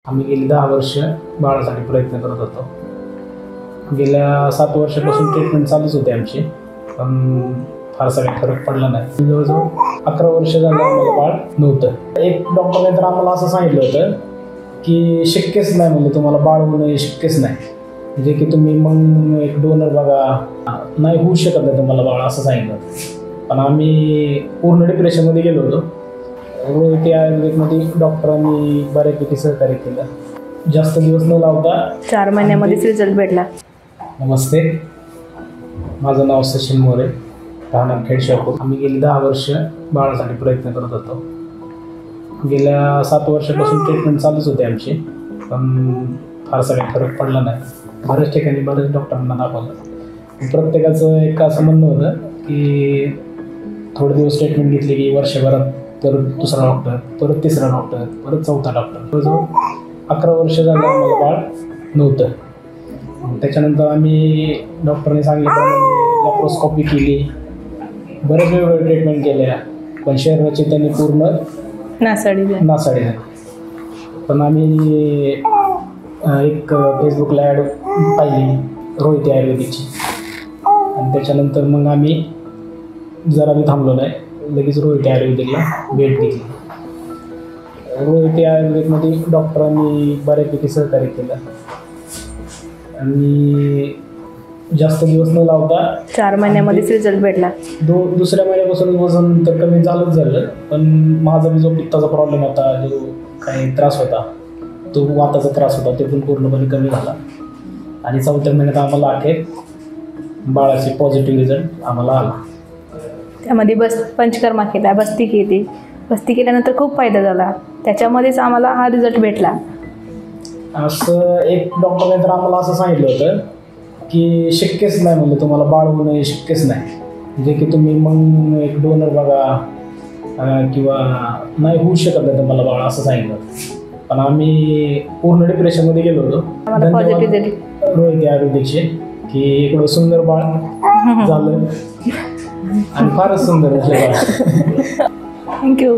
आम्ही गेली 10 वर्ष बाळासाठी प्रयत्न करत होतो. गेल्या 7 वर्षापासून ट्रीटमेंट चालूच होती आमची, पण फारसा काही फरक पडला नाही. जवळजवळ 11 वर्ष झालं आम्हाला बाळ नव्हतं. एक डॉक्टरने तर आम्हाला असं सांगितलं होतं की शक्यच नाही, म्हणजे तुम्हाला बाळ होणं हे शक्यच नाही, म्हणजे की तुम्ही मग एक डोनर बघा, नाही होऊ शकत नाही तुम्हाला बाळ, असं सांगितलं. पण आम्ही पूर्ण डिप्रेशनमध्ये गेलो होतो. रोहित आयुर्वेदिकमध्ये डॉक्टरांनी बऱ्यापैकी सहकार्य केलं. जास्त दिवस न लावता 4 महिन्यामध्येच रिझल्ट भेटला. नमस्ते, माझं नाव सचिन मोरे, राहणार खेडशापूर. आम्ही गेली 10 वर्ष बाळासाठी प्रयत्न करत होतो. गेल्या 7 वर्षापासून ट्रीटमेंट चालूच होती आमची, पण फारसा काही फरक पडला नाही. बऱ्याच ठिकाणी बऱ्याच डॉक्टरांना दाखवलं. प्रत्येकाचं एक असं म्हणणं होतं की थोडे दिवस ट्रीटमेंट घेतली की वर्षभरात परत दुसरा डॉक्टर, परत तिसरा डॉक्टर, परत चौथा डॉक्टर. जवळजवळ 11 वर्ष झालं आम्हाला बाळ नव्हतं. त्याच्यानंतर आम्ही डॉक्टरने सांगितल्याप्रमाणे लॅप्रोस्कोपी केली, बरेच वेगवेगळे ट्रीटमेंट केल्या, पण शरीराची त्यांनी पूर्ण नासाडी झाली. पण आम्ही एक फेसबुकला ॲड पाहिली रोहित आयुर्वेदिकची, आणि त्याच्यानंतर मग आम्ही जरा बी थांबलो नाही, लगेच रोहित आयुर्वेदिकला भेट घेतली. रोहित आयुर्वेदिकमध्ये डॉक्टरांनी बऱ्यापैकी सहकार्य केलं, आणि जास्त दिवस न लावता 4 महिन्यामध्येच रिझल्ट भेटला. दुसऱ्या महिन्यापासून वजन तर कमी झालं, पण माझा जो पित्ताचा प्रॉब्लेम होता, जो काही त्रास होता, तो वाताचा त्रास होता, ते पण पूर्णपणे कमी झाला. आणि 4थ्या महिन्यात आम्हाला अखेर बाळाची पॉझिटिव्ह रिझल्ट आम्हाला आला. त्यामध्ये पंचकर्मा केला, बस्ती केल्यानंतर खूप फायदा झाला. त्याच्यामध्येच आम्हाला हा रिझल्ट भेटला. असं एक डॉक्टरने तर आम्हाला असं सांगितलं होतं की शक्यच नाही, म्हणजे तुम्हाला बाळ होणं हे शक्यच नाही, म्हणजे की तुम्ही मग एक डोनर बघा, किंवा नाही होऊ शकत नाही तुम्हाला बाळ, असं सांगितलं. पण आम्ही पूर्ण डिप्रेशनमध्ये गेलो होतो. रोहित आयुर्वेदिकचे की इकडं सुंदर बाळ झालं, आणि फारच सुंदर झालं. थँक्यू.